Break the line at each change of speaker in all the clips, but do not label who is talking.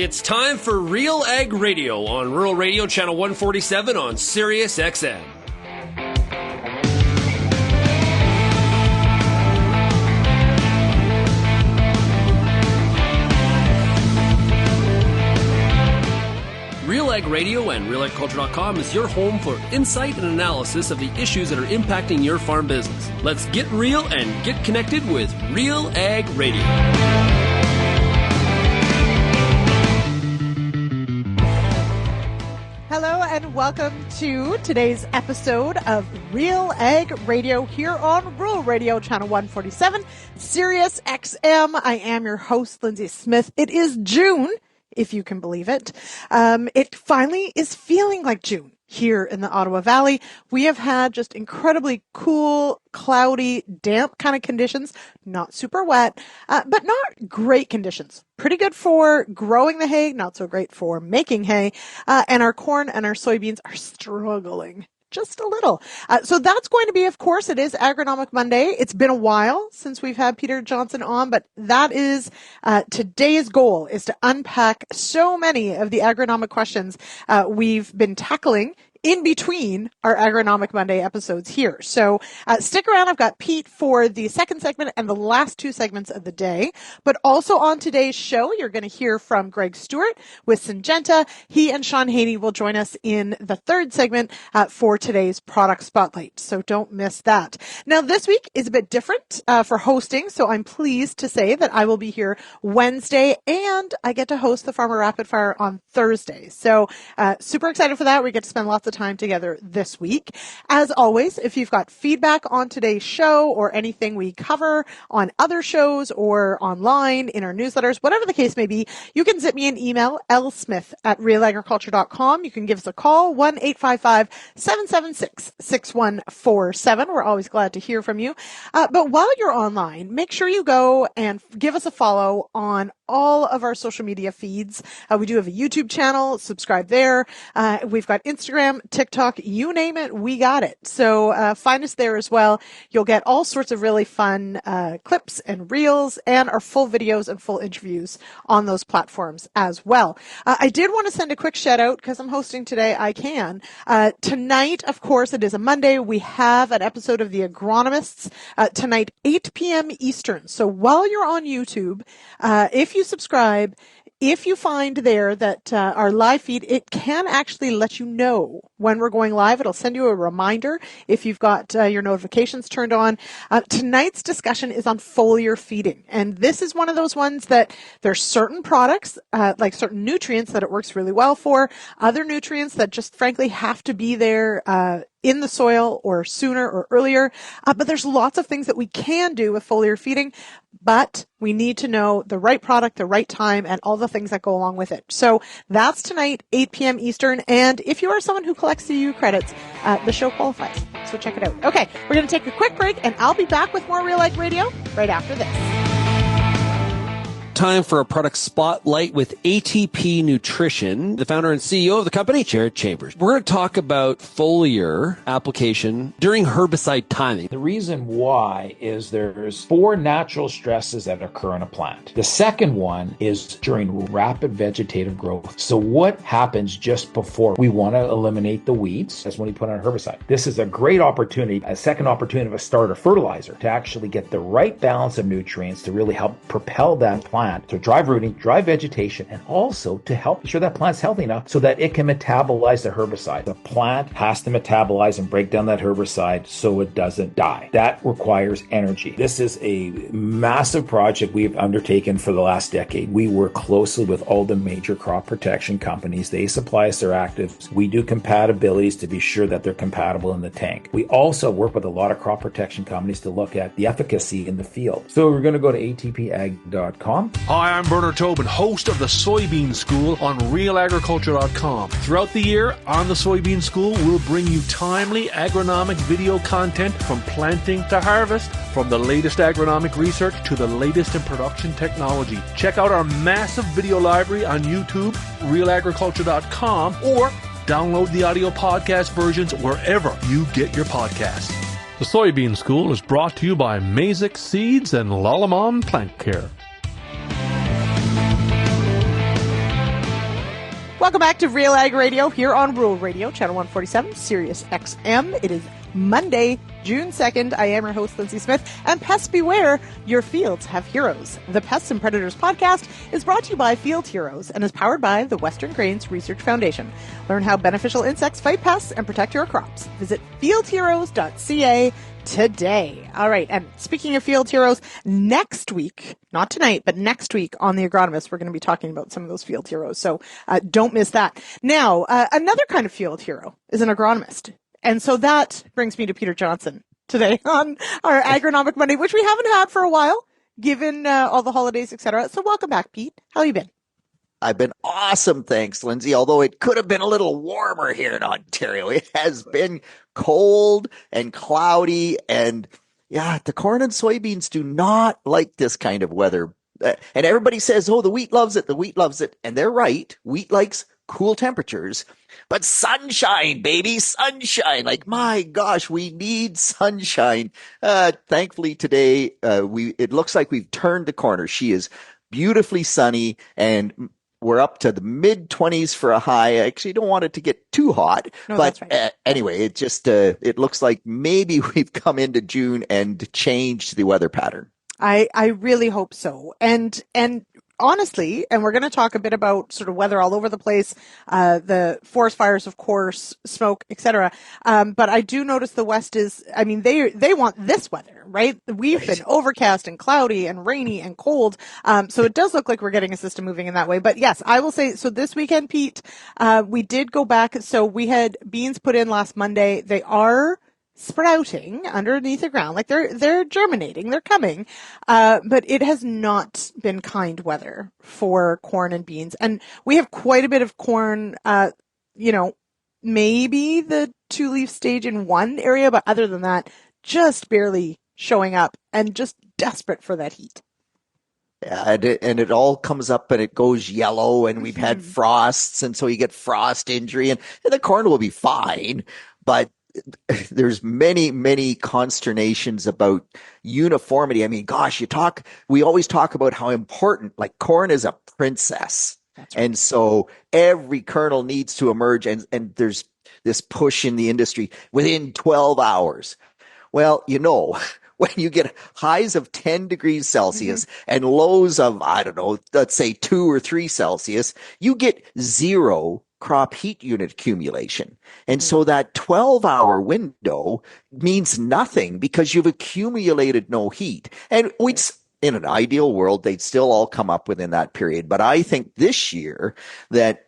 It's time for RealAg Radio on Rural Radio Channel 147 on Sirius XM. RealAg Radio and RealAgriculture.com is your home for insight and analysis of the issues that are impacting your farm business. Let's get real and get connected with RealAg Radio.
Hello and welcome to today's episode of RealAg Radio here on Rural Radio Channel 147, Sirius XM. I am your host, Lyndsey Smith. It is June, if you can believe it. It finally is feeling like June here in the Ottawa Valley. We have had just incredibly cool, cloudy, damp kind of conditions, not super wet, but not great conditions. Pretty good for growing the hay, not so great for making hay, and our corn and our soybeans are struggling just a little. So that's going to be, of course, it is Agronomic Monday. It's been a while since we've had Peter Johnson on, but that is today's goal, is to unpack so many of the agronomic questions we've been tackling in between our Agronomic Monday episodes here. So stick around. I've got Pete for the second segment and the last two segments of the day. But also on today's show, you're going to hear from Greg Stewart with Syngenta. He and Sean Haney will join us in the third segment for today's product spotlight. So don't miss that. Now, this week is a bit different for hosting. So I'm pleased to say that I will be here Wednesday and I get to host the Farmer Rapid Fire on Thursday. So super excited for that. We get to spend lots of time together this week. As always, if you've got feedback on today's show or anything we cover on other shows or online in our newsletters, whatever the case may be, you can zip me an email, lsmith@realagriculture.com. You can give us a call, 1-855-776-6147. We're always glad to hear from you. But while you're online, make sure you go and give us a follow on all of our social media feeds. We do have a YouTube channel. Subscribe there. We've got Instagram, TikTok, you name it, we got it. So find us there as well. You'll get all sorts of really fun clips and reels and our full videos and full interviews on those platforms as well. I did want to send a quick shout out because I'm hosting today. I can. Tonight, of course, it is a Monday. We have an episode of The Agronomists tonight, 8 p.m. Eastern. So while you're on YouTube, if you subscribe, if you find there that our live feed, it can actually let you know when we're going live. It'll send you a reminder if you've got your notifications turned on. Tonight's discussion is on foliar feeding. And this is one of those ones that there's certain products, like certain nutrients that it works really well for, other nutrients that just frankly have to be there in the soil or sooner or earlier. But there's lots of things that we can do with foliar feeding, but we need to know the right product, the right time, and all the things that go along with it. So that's tonight, 8 p.m. Eastern. And if you are someone who collects CU credits, the show qualifies. So check it out. Okay, we're going to take a quick break, and I'll be back with more RealAg Radio right after this.
Time for a product spotlight with ATP Nutrition, the founder and CEO of the company, Jared Chambers. We're going to talk about foliar application during herbicide timing.
The reason why is there's 4 natural stresses that occur in a plant. The second one is during rapid vegetative growth. So what happens just before we want to eliminate the weeds? That's when we put on a herbicide. This is a great opportunity, a second opportunity of a starter fertilizer to actually get the right balance of nutrients to really help propel that plant to drive rooting, drive vegetation, and also to help ensure that plant's healthy enough so that it can metabolize the herbicide. The plant has to metabolize and break down that herbicide so it doesn't die. That requires energy. This is a massive project we've undertaken for the last decade. We work closely with all the major crop protection companies. They supply us their actives. We do compatibilities to be sure that they're compatible in the tank. We also work with a lot of crop protection companies to look at the efficacy in the field. So we're going to go to atpag.com.
Hi, I'm Bernard Tobin, host of the Soybean School on RealAgriculture.com. Throughout the year on the Soybean School, we'll bring you timely agronomic video content from planting to harvest, from the latest agronomic research to the latest in production technology. Check out our massive video library on YouTube, RealAgriculture.com, or download the audio podcast versions wherever you get your podcasts. The Soybean School is brought to you by Mazik Seeds and Lalamon Plant Care.
Welcome back to RealAg Radio here on Rural Radio, Channel 147, Sirius XM. It is Monday, June 2nd. I am your host, Lyndsey Smith, and pest beware, your fields have heroes. The Pests and Predators podcast is brought to you by Field Heroes and is powered by the Western Grains Research Foundation. Learn how beneficial insects fight pests and protect your crops. Visit fieldheroes.ca today. All right. And speaking of field heroes, next week, not tonight, but next week on The Agronomist, we're going to be talking about some of those field heroes. So don't miss that. Now, another kind of field hero is an agronomist. And so that brings me to Peter Johnson today on our Agronomic Monday, which we haven't had for a while, given all the holidays, etc. So welcome back, Pete. How you been?
I've been awesome, thanks, Lyndsey, although it could have been a little warmer here in Ontario. It has been cold and cloudy, and yeah, the corn and soybeans do not like this kind of weather. And everybody says, oh, the wheat loves it, the wheat loves it. And they're right. Wheat likes cool temperatures. But sunshine, baby, sunshine. Like, my gosh, we need sunshine. Thankfully today, it looks like we've turned the corner. She is beautifully sunny, and we're up to the mid-20s for a high. I actually don't want it to get too hot.
No,
but
that's right.
Anyway, it just it looks like maybe we've come into June and changed the weather pattern.
I really hope so. And honestly, and we're going to talk a bit about sort of weather all over the place, the forest fires, of course, smoke, etc. But I do notice the West is, I mean, they want this weather, right? We've been overcast and cloudy and rainy and cold. So it does look like we're getting a system moving in that way. But yes, I will say, so this weekend, Pete, we did go back. So we had beans put in last Monday. They are sprouting underneath the ground, like they're germinating, they're coming, but it has not been kind weather for corn and beans, and we have quite a bit of corn. Maybe the 2-leaf stage in one area, but other than that, just barely showing up and just desperate for that heat.
Yeah, and it all comes up and it goes yellow, and we've had frosts, and so you get frost injury, and the corn will be fine, but there's many consternations about uniformity. I mean, gosh, we always talk about how important, like, corn is a princess. That's right. And so every kernel needs to emerge, and there's this push in the industry within 12 hours. Well, when you get highs of 10 degrees Celsius and lows of, I don't know, let's say 2 or 3 Celsius, you get zero crop heat unit accumulation. And so that 12-hour window means nothing because you've accumulated no heat. And in an ideal world, they'd still all come up within that period. But I think this year that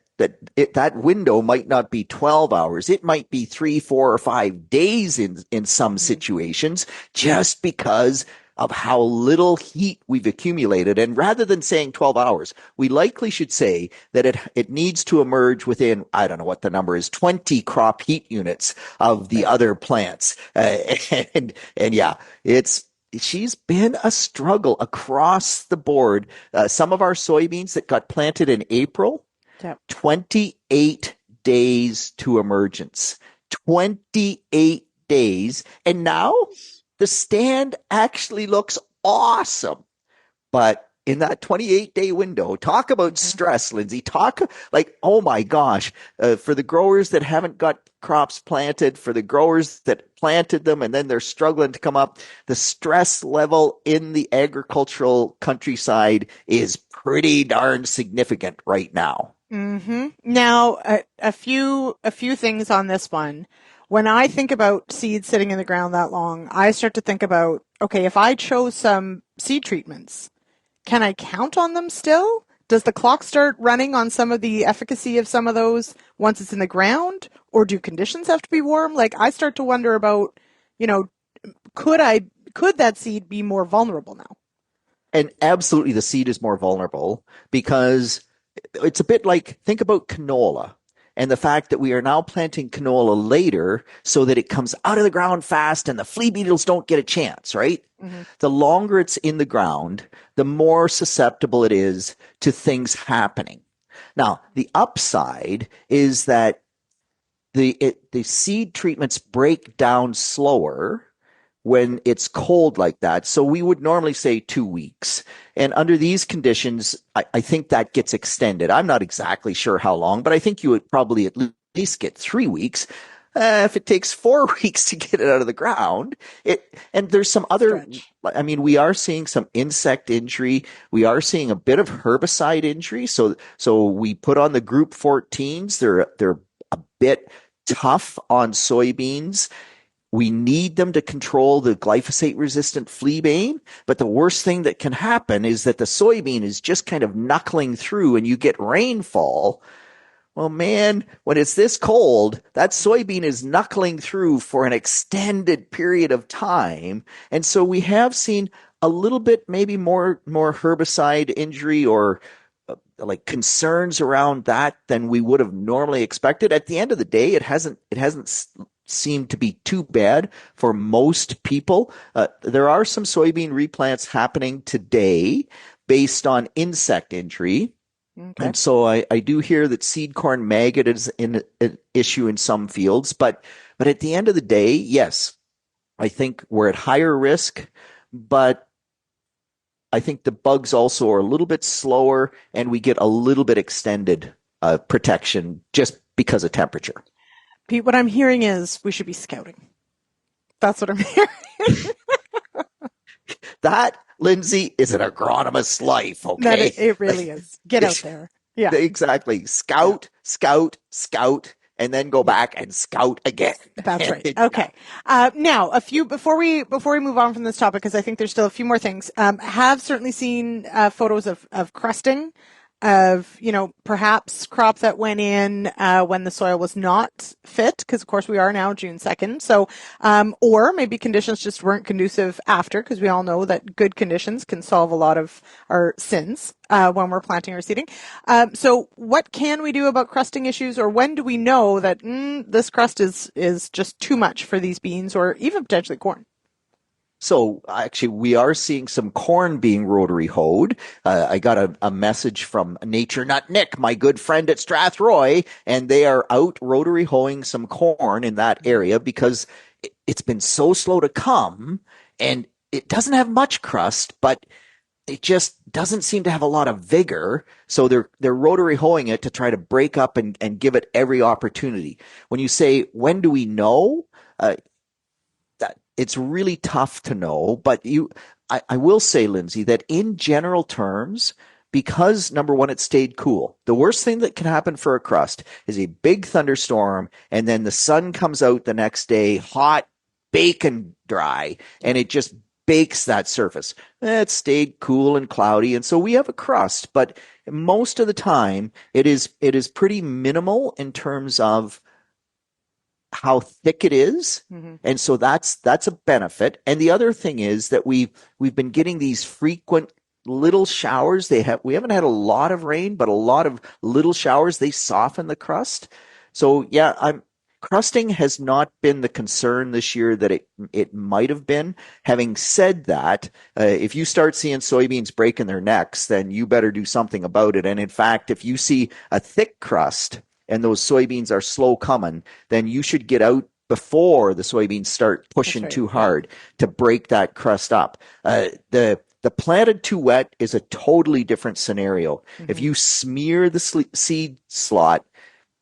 window might not be 12 hours. It might be 3, 4, or 5 days in some situations, just because of how little heat we've accumulated. And rather than saying 12 hours, we likely should say that it needs to emerge within, I don't know what the number is, 20 crop heat units of the other plants. And yeah, she's been a struggle across the board. Some of our soybeans that got planted in April, 28 days to emergence. 28 days. And now the stand actually looks awesome. But in that 28-day window, talk about stress, Lyndsey. Talk like, oh my gosh, for the growers that haven't got crops planted, for the growers that planted them and then they're struggling to come up, the stress level in the agricultural countryside is pretty darn significant right now.
Now, a few things on this one. When I think about seeds sitting in the ground that long, I start to think about, okay, if I chose some seed treatments, can I count on them still? Does the clock start running on some of the efficacy of some of those once it's in the ground? Or do conditions have to be warm? Like, I start to wonder about, could that seed be more vulnerable now?
And absolutely the seed is more vulnerable because it's a bit like, think about canola. And the fact that we are now planting canola later so that it comes out of the ground fast and the flea beetles don't get a chance, right? The longer it's in the ground, the more susceptible it is to things happening. Now, the upside is that the seed treatments break down slower when it's cold like that. So we would normally say 2 weeks. And under these conditions, I think that gets extended. I'm not exactly sure how long, but I think you would probably at least get 3 weeks. If it takes 4 weeks to get it out of the ground, and there's some other, I mean, we are seeing some insect injury. We are seeing a bit of herbicide injury. So we put on the group 14s. They're a bit tough on soybeans. We need them to control the glyphosate resistant fleabane. But the worst thing that can happen is that the soybean is just kind of knuckling through and you get rainfall. Well, man, when it's this cold, that soybean is knuckling through for an extended period of time. And so we have seen a little bit, maybe more herbicide injury or like concerns around that than we would have normally expected. At the end of the day, it hasn't seemed to be too bad for most people. There are some soybean replants happening today based on insect injury. Okay. And so I do hear that seed corn maggot is an issue in some fields, but at the end of the day, yes, I think we're at higher risk, but I think the bugs also are a little bit slower and we get a little bit extended protection just because of temperature.
Pete, what I'm hearing is we should be scouting. That's what I'm hearing.
That, Lyndsey, is an agronomist's life, okay?
It really is. Get out there. Yeah.
Exactly. Scout, and then go back and scout again.
That's right. Okay. Now, before we move on from this topic, because I think there's still a few more things, have certainly seen photos of crusting, of, perhaps crop that went in when the soil was not fit, because of course we are now June 2nd. So, or maybe conditions just weren't conducive after, because we all know that good conditions can solve a lot of our sins when we're planting or seeding. So what can we do about crusting issues, or when do we know that this crust is just too much for these beans or even potentially corn?
So actually, we are seeing some corn being rotary hoed. I got a message from Nature Nut Nick, my good friend at Strathroy, and they are out rotary hoeing some corn in that area because it's been so slow to come, and it doesn't have much crust, but it just doesn't seem to have a lot of vigor. So they're rotary hoeing it to try to break up and give it every opportunity. When you say, when do we know? It's really tough to know, but I will say, Lyndsey, that in general terms, because number one, it stayed cool. The worst thing that can happen for a crust is a big thunderstorm, and then the sun comes out the next day, hot, bacon dry, and it just bakes that surface. It stayed cool and cloudy, and so we have a crust, but most of the time it is pretty minimal in terms of how thick it is. Mm-hmm. And so that's a benefit. And the other thing is that we've been getting these frequent little showers. We haven't had a lot of rain, but a lot of little showers. They soften the crust. So yeah, crusting has not been the concern this year that it might have been. Having said that, if you start seeing soybeans breaking their necks, then you better do something about it. And in fact, if you see a thick crust and those soybeans are slow coming, then you should get out before the soybeans start pushing too hard to break that crust up. The planted too wet is a totally different scenario. Mm-hmm. If you smear the seed slot,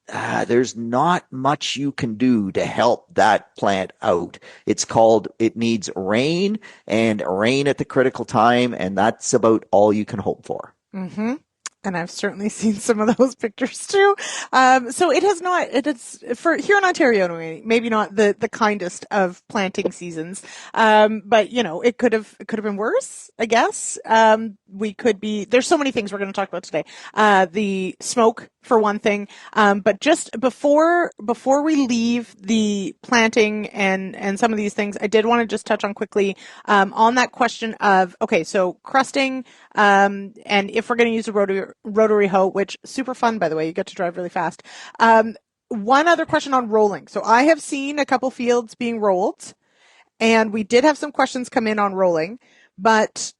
there's not much you can do to help that plant out. It needs rain, and rain at the critical time, and that's about all you can hope for.
Mm-hmm. And I've certainly seen some of those pictures too. So it is for here in Ontario, maybe not the kindest of planting seasons. But it could have been worse, I guess. There's so many things we're going to talk about today. The smoke, for one thing. But just before we leave the planting and some of these things, I did want to just touch on quickly, on that question of, okay, so crusting, and if we're going to use a rotary hoe, which super fun, by the way, you get to drive really fast. One other question on rolling. So I have seen a couple fields being rolled, and we did have some questions come in on rolling, but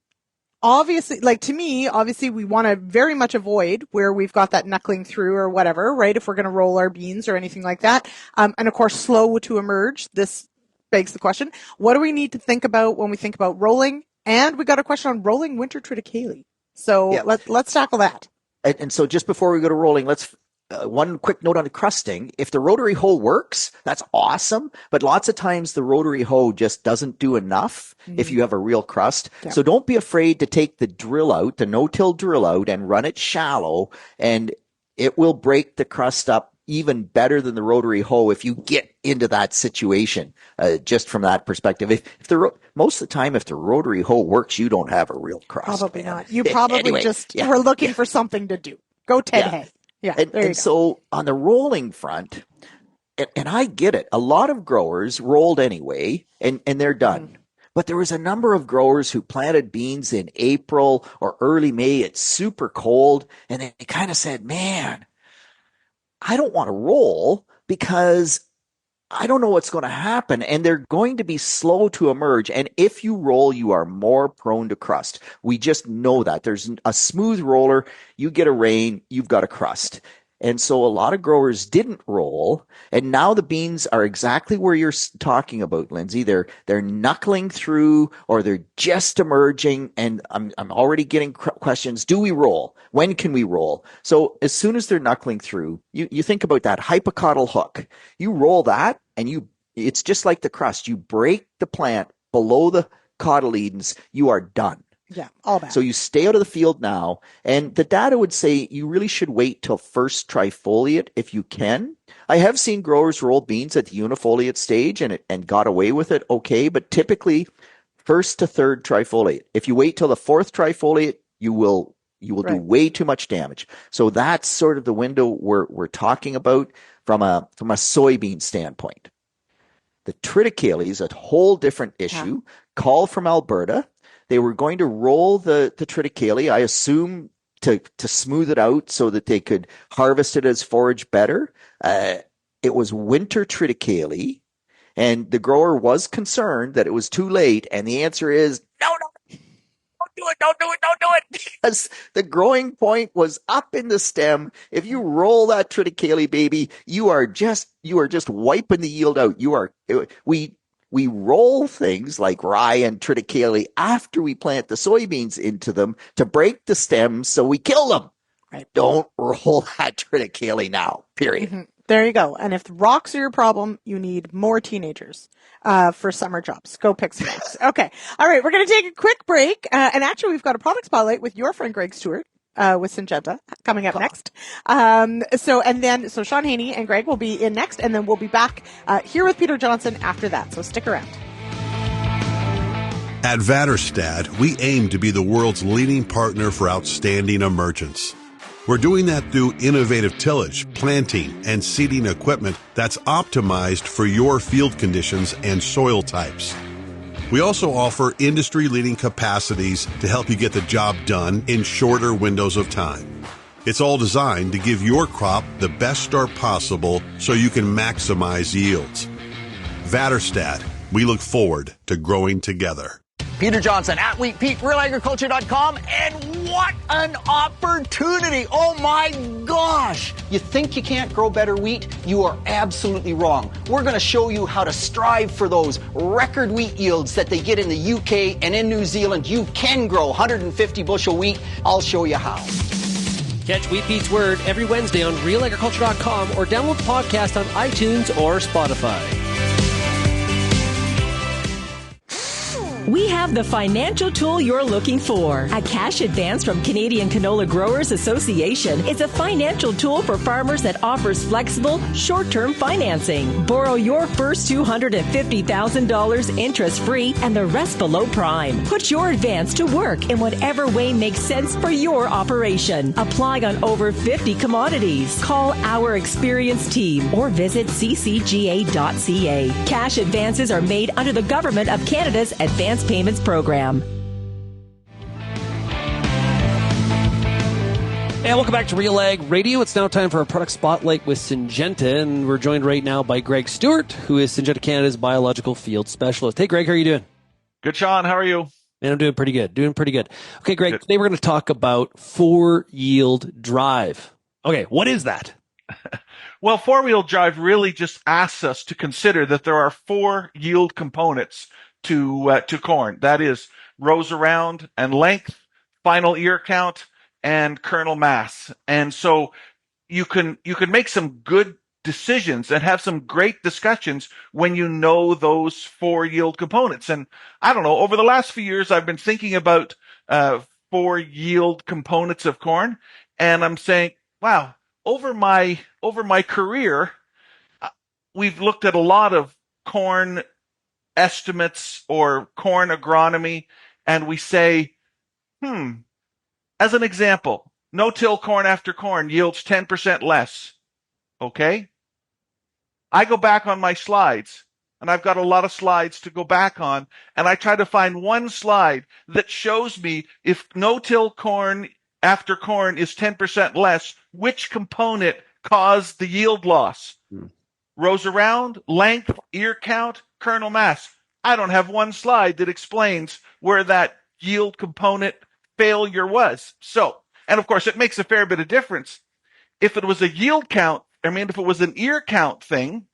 obviously, to me, we want to very much avoid where we've got that knuckling through or whatever, right? If we're going to roll our beans or anything like that. And of course, slow to emerge. This begs the question, what do we need to think about when we think about rolling? And we got a question on rolling winter triticale. So let's tackle that.
And so just before we go to rolling, let's one quick note on the crusting. If the rotary hoe works, that's awesome. But lots of times the rotary hoe just doesn't do enough if you have a real crust. Yeah. So don't be afraid to take the drill out, the no-till drill out, and run it shallow, and it will break the crust up even better than the rotary hoe if you get into that situation, just from that perspective. Most of the time, if the rotary hoe works, you don't have a real crust.
Probably not. You probably were looking for something to do. Go Ted Hay. Yeah,
and so on the rolling front, and I get it, a lot of growers rolled anyway, and they're done. But there was a number of growers who planted beans in April or early May. It's super cold, and they kind of said, man, I don't want to roll because I don't know what's going to happen, and they're going to be slow to emerge. And if you roll, you are more prone to crust. We just know that. There's a smooth roller. You get a rain, you've got a crust. And so a lot of growers didn't roll, and now the beans are exactly where you're talking about, Lyndsey. They're knuckling through, or they're just emerging, and I'm already getting questions. Do we roll? When can we roll? So as soon as they're knuckling through, you think about that hypocotyl hook. You roll that, and it's just like the crust. You break the plant below the cotyledons, you are done.
Yeah, all bad.
So you stay out of the field now, and the data would say you really should wait till first trifoliate if you can. I have seen growers roll beans at the unifoliate stage and got away with it okay, but typically first to third trifoliate. If you wait till the fourth trifoliate, you will do way too much damage. So that's sort of the window we're talking about from a soybean standpoint. The triticale is a whole different issue. Yeah. Call from Alberta. They were going to roll the triticale, I assume, to smooth it out so that they could harvest it as forage better. It was winter triticale, and the grower was concerned that it was too late. And the answer is, no, don't do it. Because the growing point was up in the stem. If you roll that triticale, baby, you are just wiping the yield out. We roll things like rye and triticale after we plant the soybeans into them to break the stems so we kill them. Right. Don't roll that triticale now, period. Mm-hmm.
There you go. And if the rocks are your problem, you need more teenagers for summer jobs. Go pick some rocks. Okay. All right. We're going to take a quick break. And actually, we've got a product spotlight with your friend Greg Stewart. With Syngenta coming up next. So Sean Haney and Greg will be in next, and then we'll be back here with Peter Johnson after that. So stick around.
At Väderstad, we aim to be the world's leading partner for outstanding emergence. We're doing that through innovative tillage, planting, and seeding equipment that's optimized for your field conditions and soil types. We also offer industry-leading capacities to help you get the job done in shorter windows of time. It's all designed to give your crop the best start possible so you can maximize yields. Väderstad, we look forward to growing together.
Peter Johnson at Wheat Pete, RealAgriculture.com, and what an opportunity! Oh my gosh! You think you can't grow better wheat? You are absolutely wrong. We're going to show you how to strive for those record wheat yields that they get in the UK and in New Zealand. You can grow 150 bushel wheat. I'll show you how.
Catch Wheat Pete's Word every Wednesday on RealAgriculture.com or download the podcast on iTunes or Spotify.
We have the financial tool you're looking for. A cash advance from Canadian Canola Growers Association is a financial tool for farmers that offers flexible, short-term financing. Borrow your first $250,000 interest-free and the rest below prime. Put your advance to work in whatever way makes sense for your operation. Apply on over 50 commodities. Call our experienced team or visit ccga.ca. Cash advances are made under the Government of Canada's Advance Payments Program.
And welcome back to RealAg Radio. It's now time for a product spotlight with Syngenta, and we're joined right now by Greg Stewart, who is Syngenta Canada's biological field specialist. Hey, Greg, how are you doing?
Good, Sean. How are you?
Man, I'm doing pretty good. Okay, Greg, Today we're going to talk about 4-yield drive. Okay, what is that?
Well, four-wheel drive really just asks us to consider that there are four yield components to corn. That is rows around and length, final ear count, and kernel mass. And so you can make some good decisions and have some great discussions when you know those four yield components. And I don't know, over the last few years, I've been thinking about four yield components of corn, and I'm saying, wow, over my career, we've looked at a lot of corn estimates or corn agronomy, and we say, as an example, no-till corn after corn yields 10% less. Okay? I go back on my slides, and I've got a lot of slides to go back on, and I try to find one slide that shows me if no-till corn after corn is 10% less, which component caused the yield loss. Rows around, length, ear count, kernel mass. I don't have one slide that explains where that yield component failure was. So, and of course, it makes a fair bit of difference. If it was a yield count, if it was an ear count thing,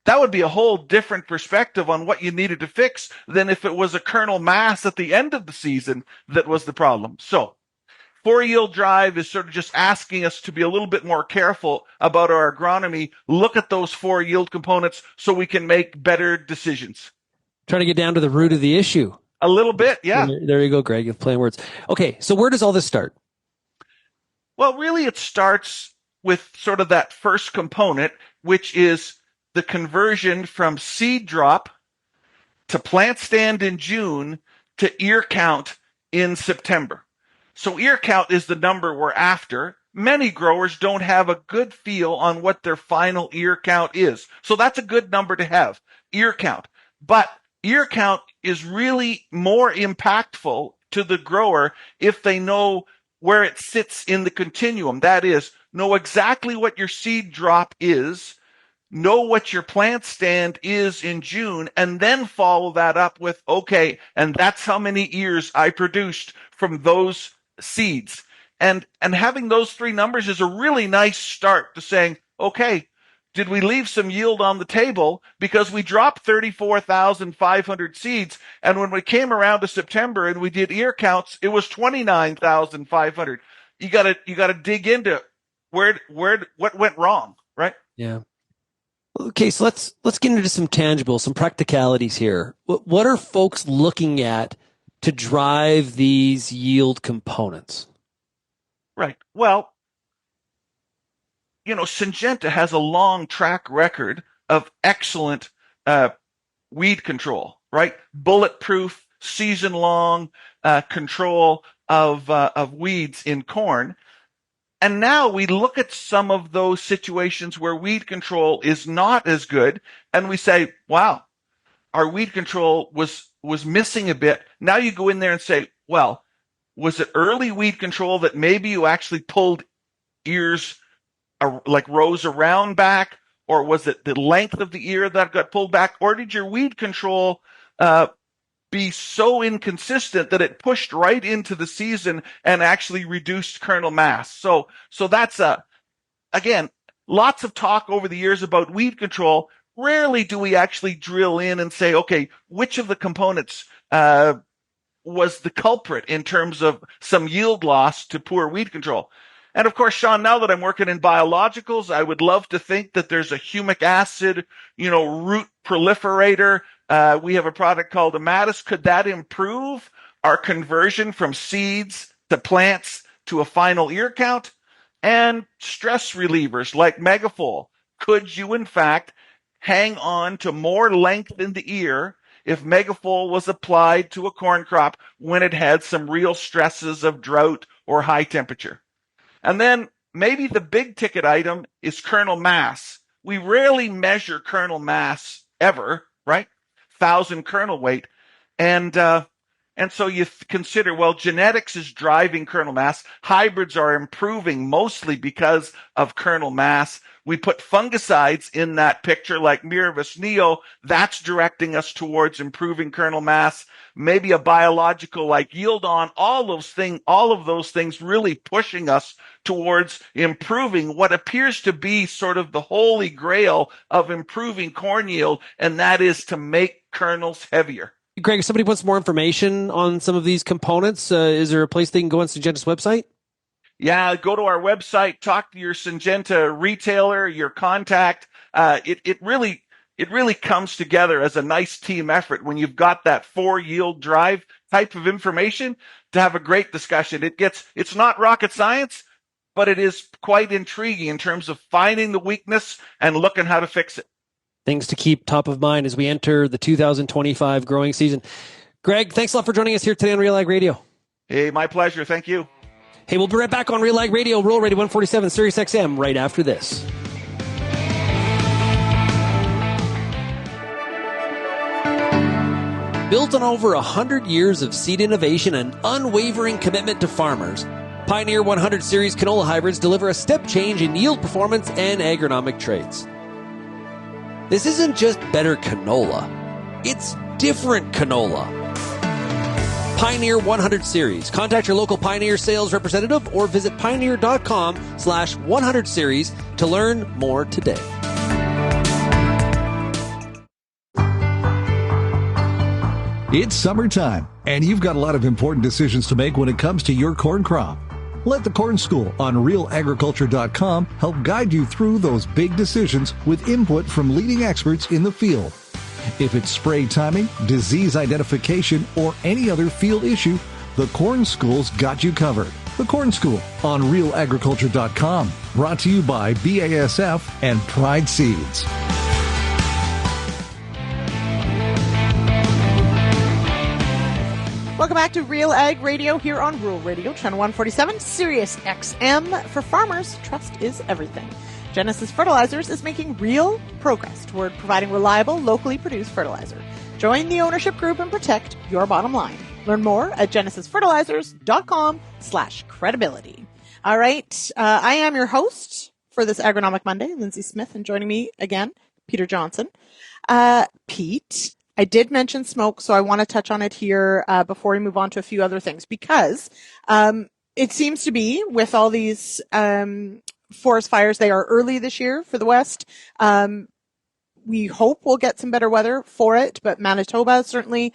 that would be a whole different perspective on what you needed to fix than if it was a kernel mass at the end of the season that was the problem. So, four-yield drive is sort of just asking us to be a little bit more careful about our agronomy, look at those four yield components so we can make better decisions.
Trying to get down to the root of the issue.
A little bit, yeah.
There you go, Greg. You're playing words. Okay, so where does all this start?
Well, really it starts with sort of that first component, which is the conversion from seed drop to plant stand in June to ear count in September. So ear count is the number we're after. Many growers don't have a good feel on what their final ear count is. So that's a good number to have, ear count. But ear count is really more impactful to the grower if they know where it sits in the continuum. That is, know exactly what your seed drop is, know what your plant stand is in June, and then follow that up with, okay, and that's how many ears I produced from those seeds. And having those three numbers is a really nice start to saying, okay, did we leave some yield on the table because we dropped 34,500 seeds, and when we came around to September and we did ear counts, it was 29,500. You gotta dig into what went wrong, right?
Yeah. Okay, so let's get into some tangible, some practicalities here. What are folks looking at to drive these yield components?
Right. Well, Syngenta has a long track record of excellent weed control, right? Bulletproof, season-long control of weeds in corn. And now we look at some of those situations where weed control is not as good, and we say, wow, our weed control was missing a bit. Now you go in there and say, well, was it early weed control that maybe you actually pulled ears like rows around back, or was it the length of the ear that got pulled back, or did your weed control be so inconsistent that it pushed right into the season and actually reduced kernel mass? So that's again, lots of talk over the years about weed control. Rarely do we actually drill in and say, okay, which of the components was the culprit in terms of some yield loss to poor weed control? And of course, Sean, now that I'm working in biologicals, I would love to think that there's a humic acid, root proliferator. We have a product called Amatis. Could that improve our conversion from seeds to plants to a final ear count? And stress relievers like Megafol. Could you, in fact, hang on to more length in the ear if Megafol was applied to a corn crop when it had some real stresses of drought or high temperature? And then maybe the big ticket item is kernel mass. We rarely measure kernel mass ever, right? 1,000 kernel weight. And And so you consider, well, genetics is driving kernel mass. Hybrids are improving mostly because of kernel mass. We put fungicides in that picture like Miravis Neo. That's directing us towards improving kernel mass. Maybe a biological like Yield On. All of those things really pushing us towards improving what appears to be sort of the holy grail of improving corn yield, and that is to make kernels heavier.
Greg, if somebody wants more information on some of these components, is there a place they can go on Syngenta's website?
Yeah, go to our website, talk to your Syngenta retailer, your contact. It really comes together as a nice team effort when you've got that 4-yield drive type of information to have a great discussion. It's not rocket science, but it is quite intriguing in terms of finding the weakness and looking how to fix it.
Things to keep top of mind as we enter the 2025 growing season. Greg, thanks a lot for joining us here today on RealAg Radio.
Hey, my pleasure. Thank you.
Hey, we'll be right back on RealAg Radio, Rural Radio 147, Sirius XM, right after this. Built on over 100 years of seed innovation and unwavering commitment to farmers, Pioneer 100 Series canola hybrids deliver a step change in yield performance and agronomic traits. This isn't just better canola. It's different canola. Pioneer 100 Series. Contact your local Pioneer sales representative or visit pioneer.com/100 series to learn more today.
It's summertime, and you've got a lot of important decisions to make when it comes to your corn crop. Let the Corn School on RealAgriculture.com help guide you through those big decisions with input from leading experts in the field. If it's spray timing, disease identification, or any other field issue, the Corn School's got you covered. The Corn School on RealAgriculture.com, brought to you by BASF and Pride Seeds.
Welcome back to Real Ag Radio here on Rural Radio, channel 147, Sirius XM. For farmers, trust is everything. Genesis Fertilizers is making real progress toward providing reliable, locally produced fertilizer. Join the ownership group and protect your bottom line. Learn more at genesisfertilizers.com/credibility. All right. I am your host for this Agronomic Monday, Lyndsey Smith, and joining me again, Peter Johnson. Pete, I did mention smoke, so I want to touch on it here before we move on to a few other things, because it seems to be with all these forest fires, they are early this year for the West. We hope we'll get some better weather for it, but Manitoba certainly,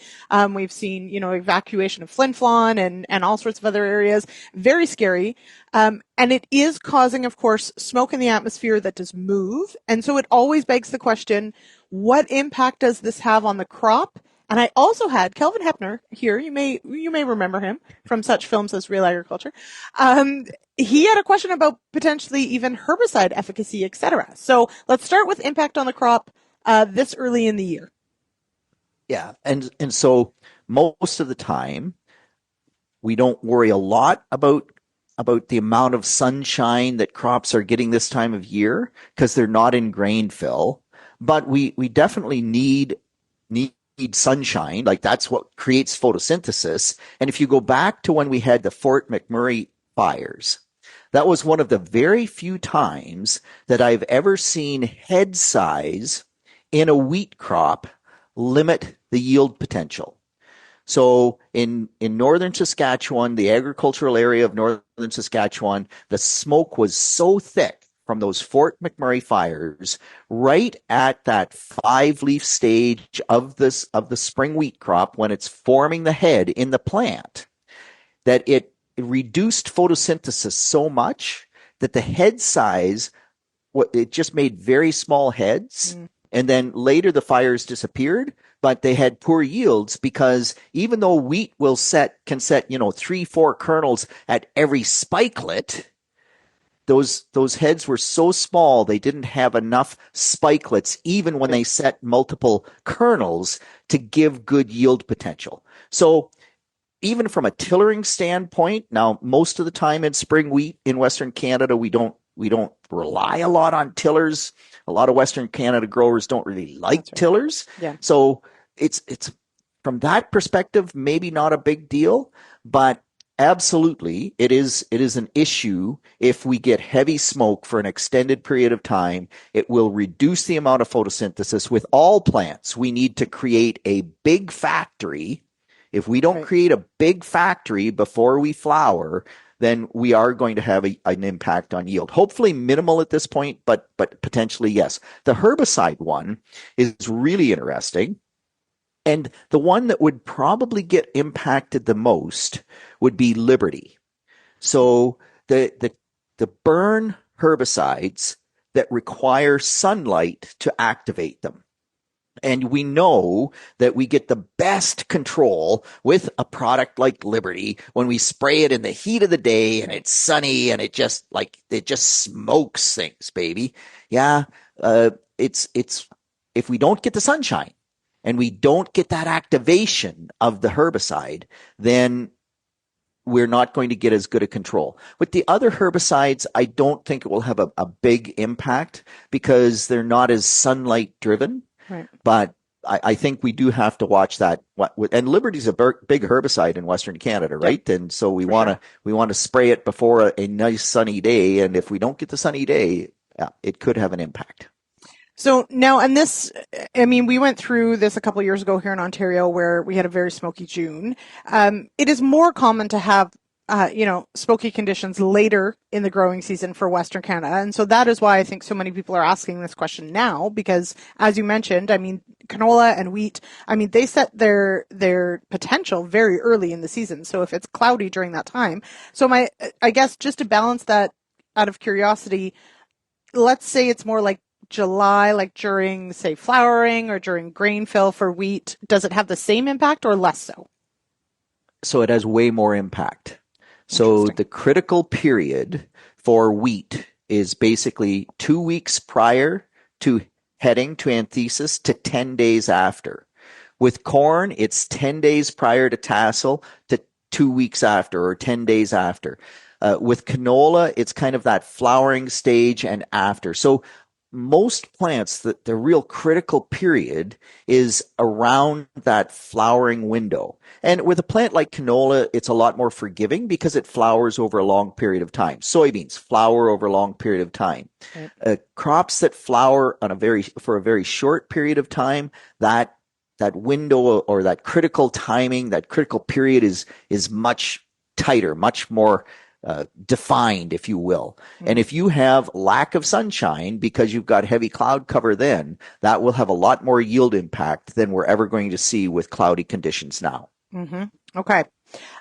we've seen, evacuation of Flin Flon and all sorts of other areas. Very scary. And it is causing, of course, smoke in the atmosphere that does move. And so it always begs the question, what impact does this have on the crop? And I also had Kelvin Hepner here. You may remember him from such films as Real Agriculture. He had a question about potentially even herbicide efficacy, etc. So let's start with impact on the crop this early in the year.
Yeah, and so most of the time we don't worry a lot about the amount of sunshine that crops are getting this time of year because they're not in grain fill. But we definitely need sunshine. Like, that's what creates photosynthesis. And if you go back to when we had the Fort McMurray fires, that was one of the very few times that I've ever seen head size in a wheat crop limit the yield potential. So in northern Saskatchewan, the agricultural area of northern Saskatchewan, the smoke was so thick from those Fort McMurray fires right at that 5-leaf stage of the spring wheat crop when it's forming the head in the plant, that it reduced photosynthesis so much that the head size, it just made very small heads. And then later the fires disappeared, but they had poor yields because even though wheat can set 3-4 kernels at every spikelet, those heads were so small they didn't have enough spikelets even when they set multiple kernels to give good yield potential. So even from a tillering standpoint, now most of the time in spring wheat in Western Canada, we don't rely a lot on tillers. A lot of Western Canada growers don't really like tillers.
Yeah.
So it's from that perspective, maybe not a big deal, but absolutely, it is an issue. If we get heavy smoke for an extended period of time, it will reduce the amount of photosynthesis. With all plants, we need to create a big factory. If we don't create a big factory before we flower, then we are going to have an impact on yield. Hopefully minimal at this point, but potentially yes. The herbicide one is really interesting. And the one that would probably get impacted the most would be Liberty. So the burn herbicides that require sunlight to activate them. And we know that we get the best control with a product like Liberty when we spray it in the heat of the day and it's sunny and it just smokes things, baby. Yeah, it's if we don't get the sunshine and we don't get that activation of the herbicide, then we're not going to get as good a control. With the other herbicides, I don't think it will have a big impact because they're not as sunlight driven. Right. But I think we do have to watch that. And Liberty's a big herbicide in Western Canada, right? Yep. And so we want to spray it before a nice sunny day. And if we don't get the sunny day, it could have an impact.
So now, and this, I mean, we went through this a couple of years ago here in Ontario where we had a very smoky June. It is more common to have smoky conditions later in the growing season for Western Canada. And so that is why I think so many people are asking this question now, because as you mentioned, I mean, canola and wheat, I mean, they set their potential very early in the season. So if it's cloudy during that time, I guess just to balance that out of curiosity, let's say it's more like July, like during, say, flowering or during grain fill for wheat, does it have the same impact or less so?
So it has way more impact. So the critical period for wheat is basically 2 weeks prior to heading to anthesis to 10 days after. With corn, it's 10 days prior to tassel to 2 weeks after or 10 days after. With canola, it's kind of that flowering stage and after. So most plants, the real critical period is around that flowering window. And with a plant like canola, it's a lot more forgiving because it flowers over a long period of time. Soybeans flower over a long period of time. Right. Crops that flower for a very short period of time, that window or that critical timing, that critical period is much tighter, much more defined, if you will. Mm-hmm. And if you have lack of sunshine because you've got heavy cloud cover, then that will have a lot more yield impact than we're ever going to see with cloudy conditions now.
Mm-hmm. Okay.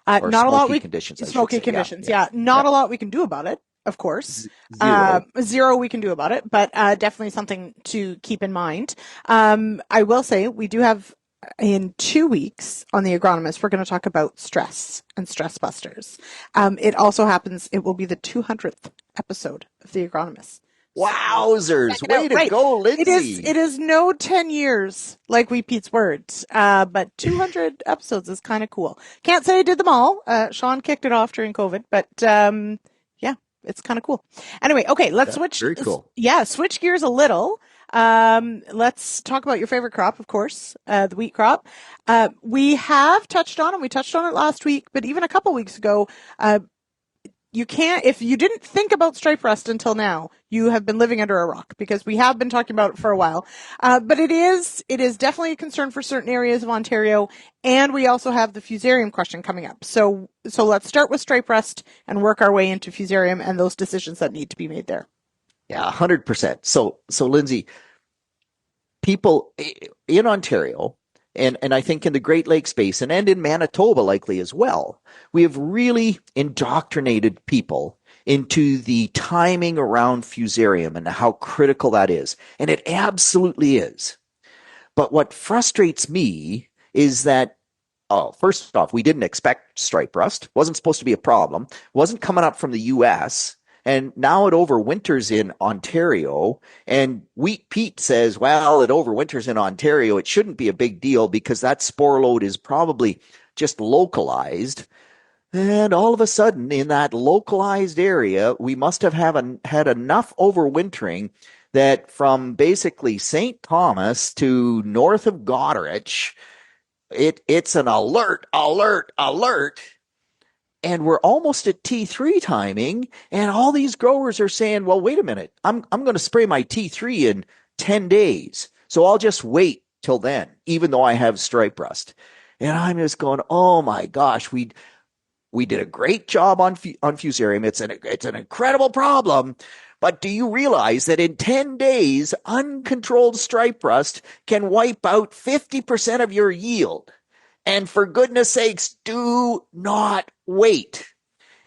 Not a lot. Smoky conditions. Yeah. Not a lot we can do about it, of course. Zero we can do about it, but definitely something to keep in mind. I will say we do have in 2 weeks on the Agronomist, we're going to talk about stress and stress busters. It also happens, it will be the 200th episode of the Agronomist.
Wowzers! Way to go, Lyndsey.
It is no 10 years like We Pete's Words, but 200 episodes is kind of cool. Can't say I did them all. Sean kicked it off during COVID, but yeah, it's kind of cool. Anyway, okay, let's switch.
Very cool.
Yeah, switch gears a little. Let's talk about your favorite crop, of course, the wheat crop. We have touched on it. We touched on it last week, but even a couple weeks ago, you can't, if you didn't think about stripe rust until now, you have been living under a rock because we have been talking about it for a while. But it is definitely a concern for certain areas of Ontario. And we also have the fusarium question coming up. So let's start with stripe rust and work our way into fusarium and those decisions that need to be made there.
Yeah, 100%. So Lyndsey, people in Ontario, and I think in the Great Lakes Basin and in Manitoba likely as well, we have really indoctrinated people into the timing around fusarium and how critical that is. And it absolutely is. But what frustrates me is that, first off, we didn't expect stripe rust. Wasn't supposed to be a problem. Wasn't coming up from the U.S., and now it overwinters in Ontario, and Wheat Pete says, well, it overwinters in Ontario. It shouldn't be a big deal because that spore load is probably just localized. And all of a sudden, in that localized area, we must have had enough overwintering that from basically St. Thomas to north of Goderich, it's an alert, alert, alert. And we're almost at T3 timing, and all these growers are saying, well, wait a minute, I'm going to spray my T3 in 10 days. So I'll just wait till then, even though I have stripe rust. And I'm just going, oh my gosh, we did a great job on fusarium. It's an incredible problem. But do you realize that in 10 days, uncontrolled stripe rust can wipe out 50% of your yield? And for goodness sakes, do not wait.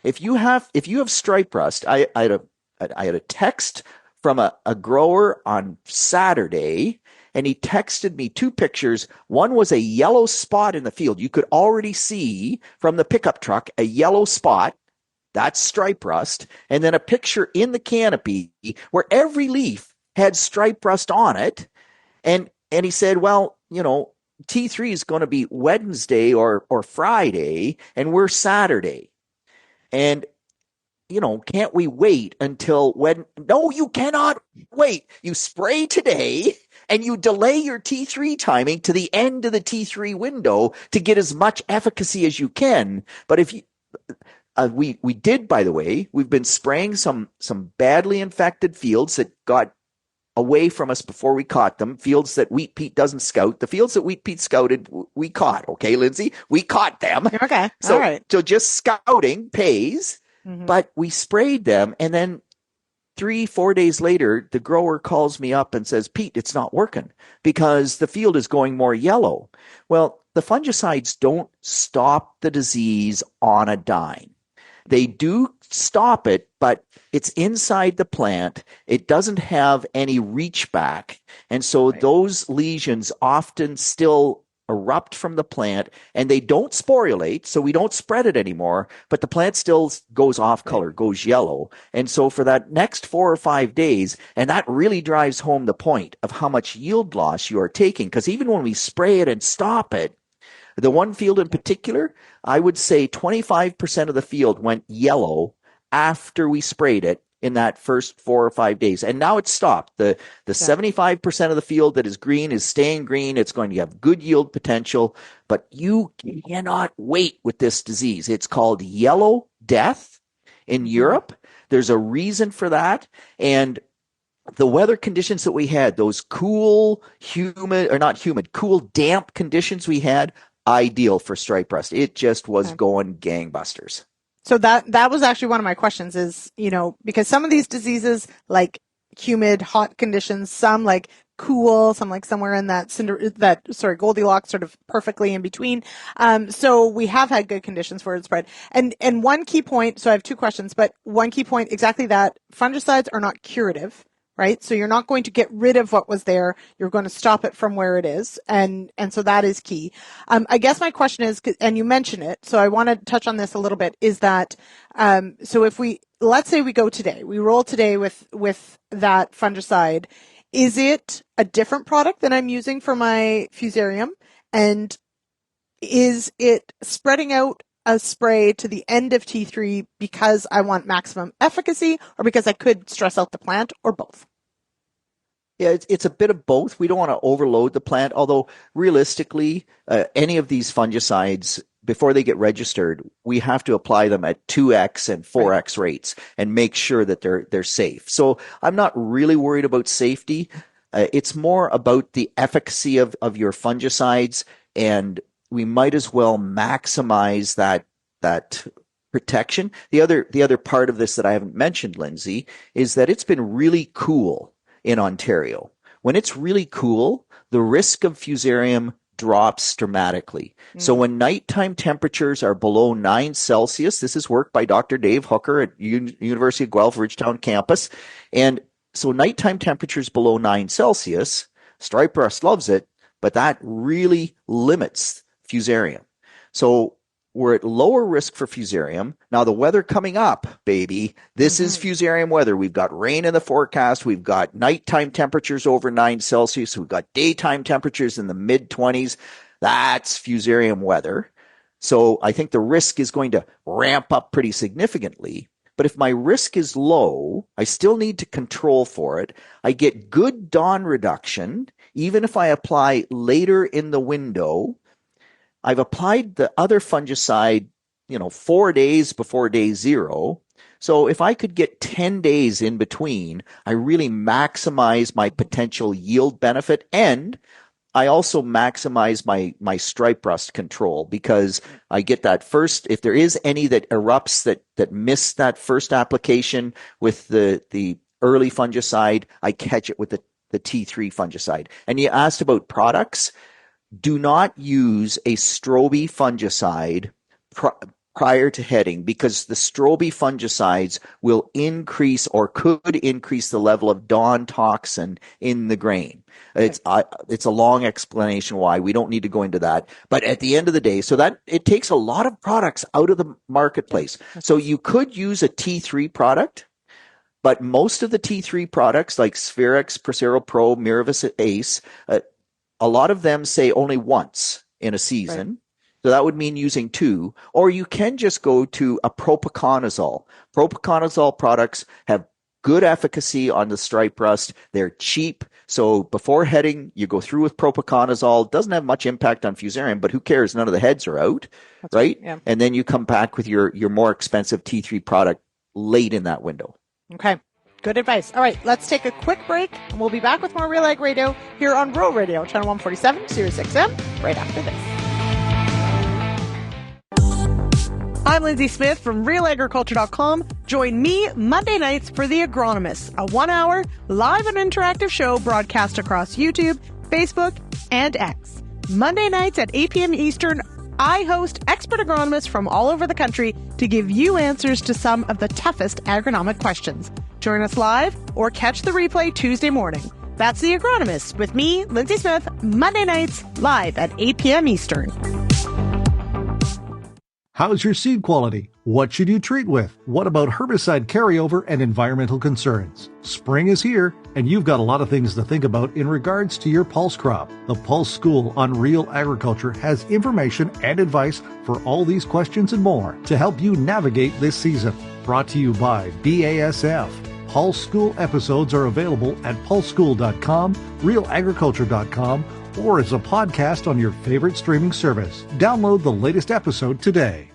If you have stripe rust, I had a text from a grower on Saturday, and he texted me 2 pictures. One was a yellow spot in the field. You could already see from the pickup truck a yellow spot. That's stripe rust. And then a picture in the canopy where every leaf had stripe rust on it. And he said, well, T3 is going to be Wednesday or Friday, and we're Saturday. And, can't we wait until when? No, you cannot wait. You spray today and you delay your T3 timing to the end of the T3 window to get as much efficacy as you can. But if you, we did, by the way, we've been spraying some badly infected fields that got away from us before we caught them, fields that Wheat Pete doesn't scout. The fields that Wheat Pete scouted, we caught. Okay, Lyndsey? We caught them.
Okay,
so,
all right.
So just scouting pays, but we sprayed them, and then 3-4 days later, the grower calls me up and says, Pete, it's not working because the field is going more yellow. Well, the fungicides don't stop the disease on a dime. They do stop it, but it's inside the plant. It doesn't have any reach back. And so those lesions often still erupt from the plant, and they don't sporulate, so we don't spread it anymore, but the plant still goes off color, goes yellow. And so for that next 4 or 5 days, and that really drives home the point of how much yield loss you are taking, because even when we spray it and stop it, the one field in particular, I would say 25% of the field went yellow after we sprayed it in that first 4 or 5 days. And now it's stopped. The 75% of the field that is green is staying green. It's going to have good yield potential, but you cannot wait with this disease. It's called yellow death in Europe. There's a reason for that. And the weather conditions that we had, those cool, cool, damp conditions we had, ideal for stripe rust. It just was going gangbusters.
So that was actually one of my questions is, because some of these diseases like humid, hot conditions, some like cool, some like somewhere in Goldilocks sort of perfectly in between. So we have had good conditions for it spread. And one key point, so I have 2 questions, but one key point, exactly that, fungicides are not curative. Right? So you're not going to get rid of what was there. You're going to stop it from where it is. And so that is key. I guess my question is, and you mentioned it, so I want to touch on this a little bit, is that, so if let's say we go today, we roll today with that fungicide, is it a different product than I'm using for my fusarium? And is it spreading out a spray to the end of T3 because I want maximum efficacy or because I could stress out the plant, or both?
Yeah, it's a bit of both. We don't want to overload the plant, although realistically, any of these fungicides, before they get registered, we have to apply them at 2x and 4x rates and make sure that they're safe. So I'm not really worried about safety. It's more about the efficacy of your fungicides, and we might as well maximize that protection. The other part of this that I haven't mentioned, Lyndsey, is that it's been really cool in Ontario. When it's really cool, the risk of fusarium drops dramatically. So when nighttime temperatures are below 9 Celsius, this is work by Dr. Dave Hooker at University of Guelph Ridgetown campus, and so nighttime temperatures below 9 Celsius, stripe rust loves it, but that really limits fusarium. So we're at lower risk for fusarium. Now the weather coming up, baby, this is fusarium weather. We've got rain in the forecast. We've got nighttime temperatures over 9 Celsius. We've got daytime temperatures in the mid-20s. That's fusarium weather. So I think the risk is going to ramp up pretty significantly. But if my risk is low, I still need to control for it. I get good dawn reduction, even if I apply later in the window. I've applied the other fungicide, 4 days before day 0. So if I could get 10 days in between, I really maximize my potential yield benefit, and I also maximize my stripe rust control, because I get that first, if there is any that erupts that miss that first application with the early fungicide, I catch it with the T3 fungicide. And you asked about products. Do not use a strobe fungicide prior to heading, because the strobe fungicides will increase or could increase the level of DON toxin in the grain. It's a long explanation why. We don't need to go into that. But at the end of the day, so that it takes a lot of products out of the marketplace. So you could use a T3 product, but most of the T3 products like Spherex, Prosero Pro, Miravis Ace, a lot of them say only once in a season. Right. So that would mean using 2, or you can just go to a propiconazole. Propiconazole products have good efficacy on the stripe rust. They're cheap. So before heading, you go through with propiconazole. Doesn't have much impact on fusarium, but who cares? None of the heads are out, right? Yeah. And then you come back with your more expensive T3 product late in that window.
Okay. Good advice. All right, let's take a quick break, and we'll be back with more RealAg Radio here on Rural Radio, channel 147, Sirius XM, right after this. I'm Lyndsey Smith from RealAgriculture.com. Join me Monday nights for The Agronomist, a 1-hour live and interactive show broadcast across YouTube, Facebook, and X. Monday nights at 8 p.m. Eastern, I host expert agronomists from all over the country to give you answers to some of the toughest agronomic questions. Join us live or catch the replay Tuesday morning. That's The Agronomist with me, Lyndsey Smith, Monday nights live at 8 p.m. Eastern.
How's your seed quality? What should you treat with? What about herbicide carryover and environmental concerns? Spring is here, and you've got a lot of things to think about in regards to your pulse crop. The Pulse School on Real Agriculture has information and advice for all these questions and more to help you navigate this season. Brought to you by BASF. Pulse School episodes are available at pulseschool.com, realagriculture.com, or as a podcast on your favorite streaming service. Download the latest episode today.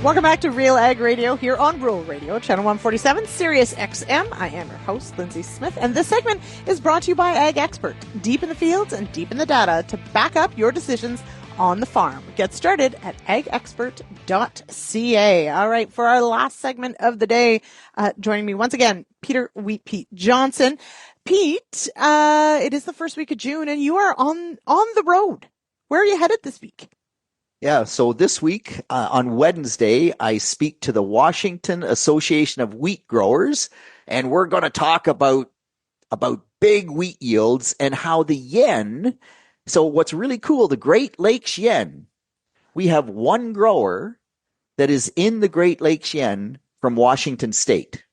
Welcome back to RealAg Radio here on Rural Radio, channel 147, Sirius XM. I am your host, Lyndsey Smith, and this segment is brought to you by Ag Expert, deep in the fields and deep in the data to back up your decisions on the farm. Get started at agexpert.ca. All right, for our last segment of the day, joining me once again, Peter Wheat Pete Johnson. Pete, it is the first week of June, and you are on the road. Where are you headed this week?
Yeah, so this week on Wednesday, I speak to the Washington Association of Wheat Growers, and we're going to talk about big wheat yields and how the yen. So what's really cool, the Great Lakes yen, we have one grower that is in the Great Lakes yen from Washington State.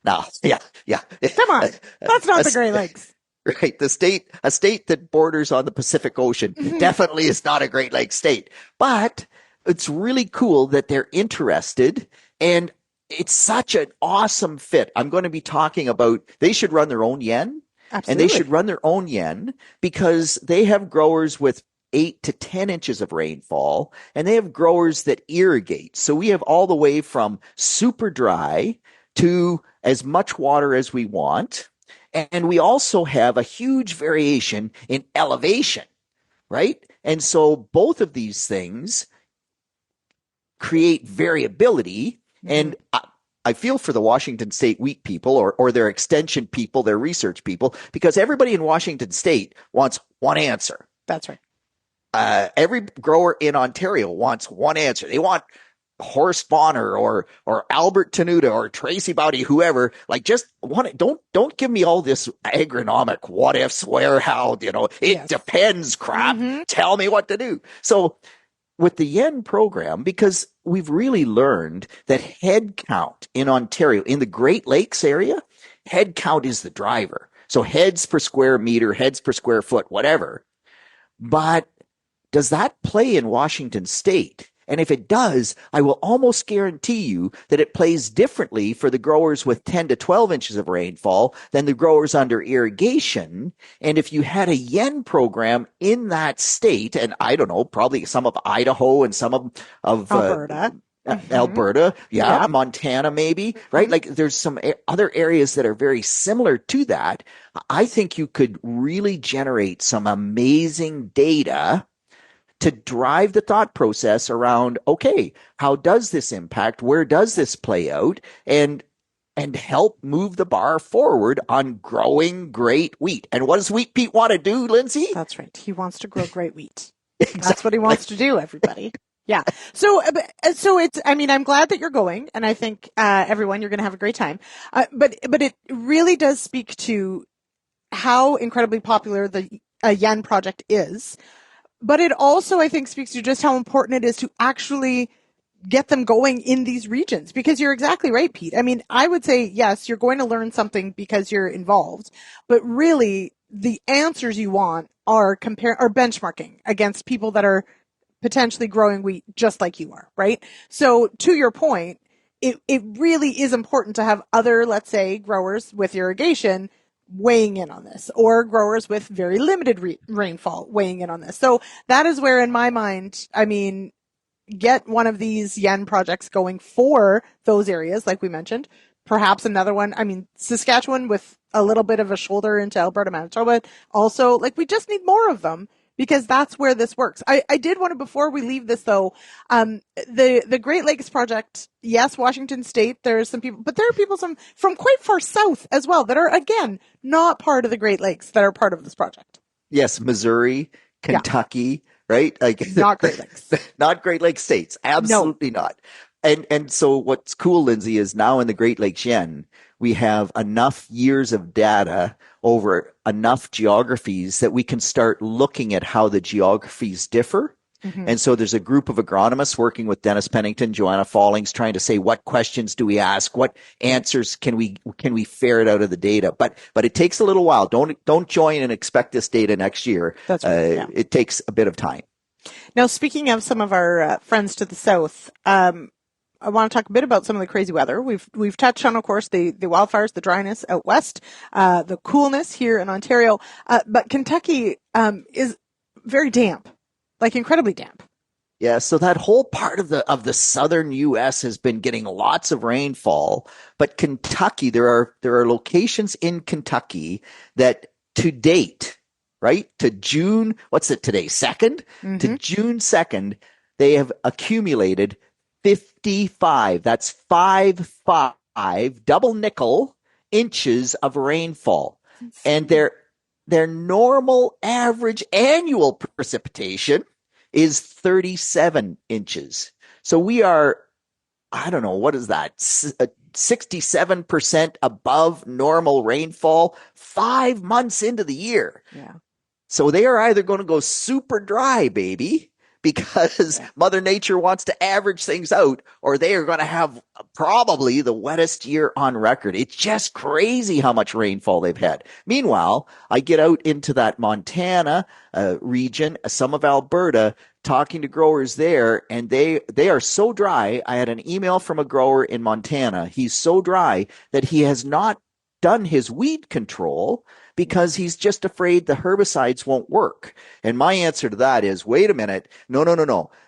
Now, yeah.
Come on, that's not the Great Lakes.
Right. A state that borders on the Pacific Ocean definitely is not a Great Lakes state, but it's really cool that they're interested, and it's such an awesome fit. I'm going to be talking about, they should run their own yen. Absolutely. And they should run their own yen because they have growers with 8 to 10 inches of rainfall, and they have growers that irrigate. So we have all the way from super dry to as much water as we want. And we also have a huge variation in elevation, right? And so both of these things create variability. And I feel for the Washington State wheat people or their extension people, their research people, because everybody in Washington State wants one answer.
That's right.
Every grower in Ontario wants one answer. They want Horst Bonner or Albert Tenuta or Tracy Bowdy, whoever, like just don't give me all this agronomic what ifs, where, how, it depends crap. Tell me what to do. So with the yen program, because we've really learned that head count in Ontario, in the Great Lakes area, head count is the driver. So heads per square meter, heads per square foot, whatever. But does that play in Washington State? And if it does, I will almost guarantee you that it plays differently for the growers with 10 to 12 inches of rainfall than the growers under irrigation. And if you had a yen program in that state, and I don't know, probably some of Idaho and some of
Alberta.
Alberta, Montana maybe, right? Like there's some other areas that are very similar to that. I think you could really generate some amazing data to drive the thought process around, okay, how does this impact? Where does this play out? And help move the bar forward on growing great wheat. And what does Wheat Pete want to do, Lyndsey?
That's right. He wants to grow great wheat. Exactly. That's what he wants to do, everybody. Yeah. So it's, I mean, I'm glad that you're going, and I think, everyone, you're going to have a great time. But it really does speak to how incredibly popular the Yen project is. But it also, I think, speaks to just how important it is to actually get them going in these regions, because you're exactly right, Pete. I mean, I would say, yes, you're going to learn something because you're involved, but really the answers you want are benchmarking against people that are potentially growing wheat just like you are, right? So to your point, it really is important to have other, let's say, growers with irrigation weighing in on this, or growers with very limited rainfall weighing in on this. So that is where, in my mind, I mean, get one of these yen projects going for those areas, like we mentioned. Perhaps another one, I mean, Saskatchewan with a little bit of a shoulder into Alberta, Manitoba. Also, like, we just need more of them, because that's where this works. I did want to, before we leave this though, the Great Lakes project, yes, Washington State, there's some people, but there are people from quite far south as well that are, again, not part of the Great Lakes that are part of this project.
Yes, Missouri, Kentucky, right? Like,
not Great Lakes.
Not Great Lakes states. Absolutely not. And so what's cool, Lyndsey, is now in the Great Lakes Yen, we have enough years of data over enough geographies that we can start looking at how the geographies differ. Mm-hmm. And so there's a group of agronomists working with Dennis Pennington, Joanna Fallings, trying to say, what questions do we ask? What answers can we ferret out of the data? But it takes a little while. Don't join and expect this data next year.
That's right.
It takes a bit of time.
Now, speaking of some of our friends to the south, I want to talk a bit about some of the crazy weather. We've touched on, of course, the wildfires, the dryness out west, the coolness here in Ontario. But Kentucky is very damp, like incredibly damp.
Yeah, so that whole part of the southern U.S. has been getting lots of rainfall. But Kentucky, there are locations in Kentucky that to date, right, to June, what's it today, 2nd? Mm-hmm. To June 2nd, they have accumulated 55, that's 55 double nickel inches of rainfall. And their normal average annual precipitation is 37 inches. So we are, I don't know, what is that? 67% above normal rainfall 5 months into the year.
Yeah.
So they are either going to go super dry, baby, because Mother Nature wants to average things out, or they are going to have probably the wettest year on record. It's just crazy how much rainfall they've had. Meanwhile, I get out into that Montana region, some of Alberta, talking to growers there, and they are so dry. I had an email from a grower in Montana. He's so dry that he has not done his weed control because he's just afraid the herbicides won't work. And my answer to that is, wait a minute. No.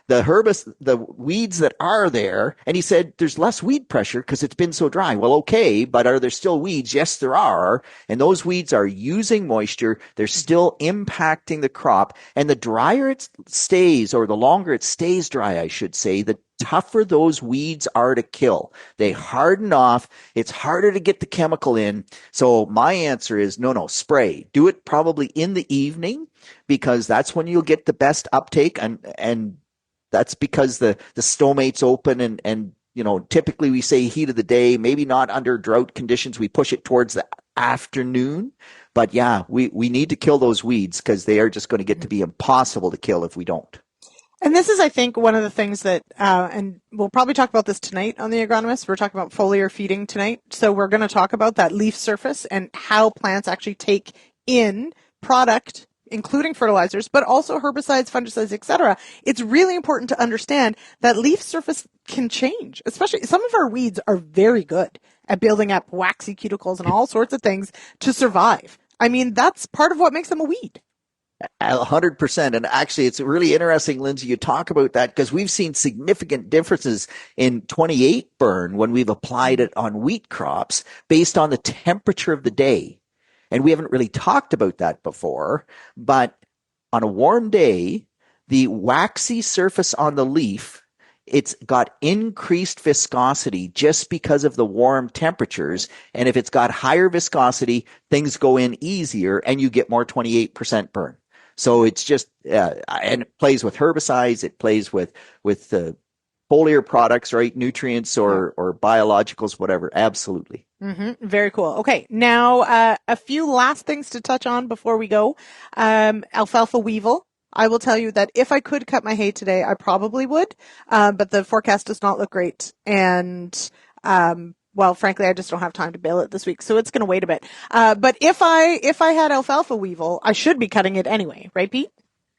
The weeds that are there, and he said there's less weed pressure because it's been so dry. Well, okay, but are there still weeds? Yes, there are. And those weeds are using moisture. They're still impacting the crop. And the drier it stays, or the longer it stays dry, I should say, the tougher those weeds are to kill. They harden off. It's harder to get the chemical in. So my answer is no, spray. Do it probably in the evening, because that's when you'll get the best uptake, and that's because the stomate's open, and you know, typically we say heat of the day, maybe not under drought conditions. We push it towards the afternoon. But yeah, we need to kill those weeds, because they are just going to get to be impossible to kill if we don't.
And this is, I think, one of the things that, and we'll probably talk about this tonight on The Agronomist. We're talking about foliar feeding tonight. So we're going to talk about that leaf surface and how plants actually take in product including fertilizers, but also herbicides, fungicides, etc., it's really important to understand that leaf surface can change. Especially some of our weeds are very good at building up waxy cuticles and all sorts of things to survive. I mean, that's part of what makes them a weed.
100%. And actually, it's really interesting, Lyndsey, you talk about that because we've seen significant differences in 28 burn when we've applied it on wheat crops based on the temperature of the day. And we haven't really talked about that before, but on a warm day, the waxy surface on the leaf, it's got increased viscosity just because of the warm temperatures. And if it's got higher viscosity, things go in easier and you get more 28% burn. So it's just, and it plays with herbicides, it plays with foliar products, right? Nutrients or biologicals, whatever. Absolutely.
Very cool. Okay. Now, a few last things to touch on before we go. Alfalfa weevil. I will tell you that if I could cut my hay today, I probably would. But the forecast does not look great. And, well, frankly, I just don't have time to bale it this week, so it's going to wait a bit. But if I had alfalfa weevil, I should be cutting it anyway, right, Pete?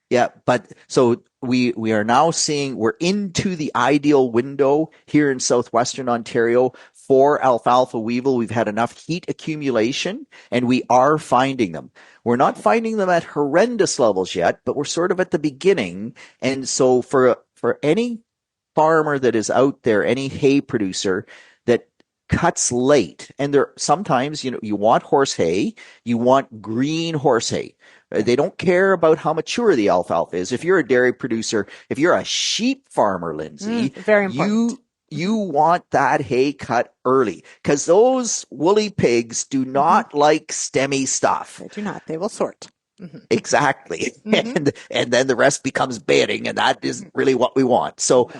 Yeah, but so we are now seeing we're into the ideal window here in southwestern Ontario for alfalfa weevil. We've had enough heat accumulation, and we are finding them. We're not finding them at horrendous levels yet, but we're sort of at the beginning. And so for any farmer that is out there, any hay producer that cuts late, and there sometimes, you want horse hay, you want green horse hay. They don't care about how mature the alfalfa is. If you're a dairy producer, if you're a sheep farmer, Lyndsey,
very important.
You want that hay cut early because those woolly pigs do not like stemmy stuff.
They do not. They will sort.
Exactly. And then the rest becomes bedding, and that isn't really what we want. So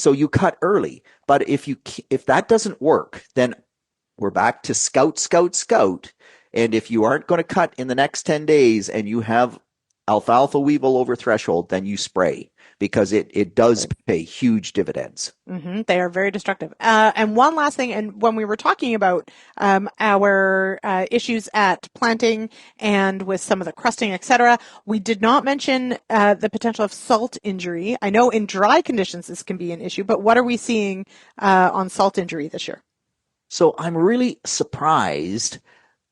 you cut early. But if that doesn't work, then we're back to scout. And if you aren't going to cut in the next 10 days and you have alfalfa weevil over threshold, then you spray because it does pay huge dividends.
They are very destructive. And one last thing, and when we were talking about our issues at planting and with some of the crusting, etc., we did not mention the potential of salt injury. I know in dry conditions this can be an issue, but what are we seeing on salt injury this year?
So I'm really surprised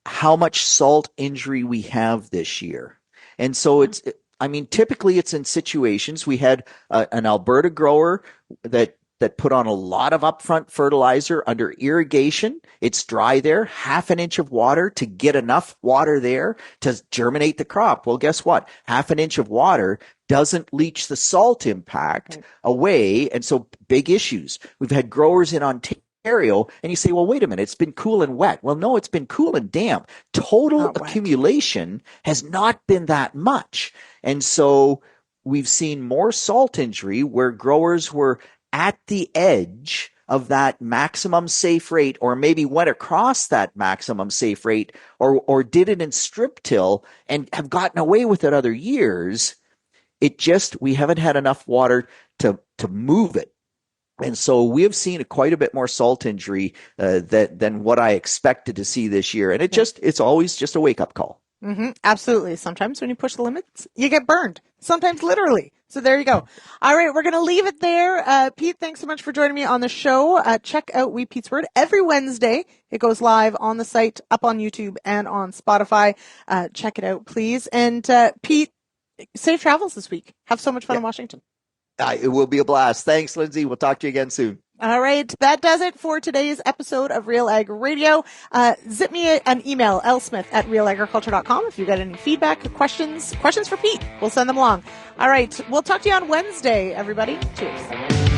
how much salt injury we have this year. And so typically it's in situations. We had an Alberta grower that put on a lot of upfront fertilizer under irrigation. It's dry there, half an inch of water to get enough water there to germinate the crop. Well, guess what? Half an inch of water doesn't leach the salt impact away. And so big issues. We've had growers in Ontario, and you say, well, wait a minute, it's been cool and wet. Well, no, it's been cool and damp. Total accumulation has not been that much. And so we've seen more salt injury where growers were at the edge of that maximum safe rate, or maybe went across that maximum safe rate, or did it in strip till and have gotten away with it other years. We haven't had enough water to move it. And so we have seen quite a bit more salt injury than what I expected to see this year. And it's always just a wake-up call.
Absolutely. Sometimes when you push the limits, you get burned. Sometimes literally. So there you go. All right, we're going to leave it there. Pete, thanks so much for joining me on the show. Check out Wheat Pete's Word every Wednesday. It goes live on the site, up on YouTube, and on Spotify. Check it out, please. And Pete, safe travels this week. Have so much fun in Washington.
It will be a blast. Thanks, Lyndsey. We'll talk to you again soon.
All right. That does it for today's episode of RealAg Radio. Zip me an email, lsmith@realagriculture.com. If you've got any feedback or questions for Pete, we'll send them along. All right. We'll talk to you on Wednesday, everybody. Cheers.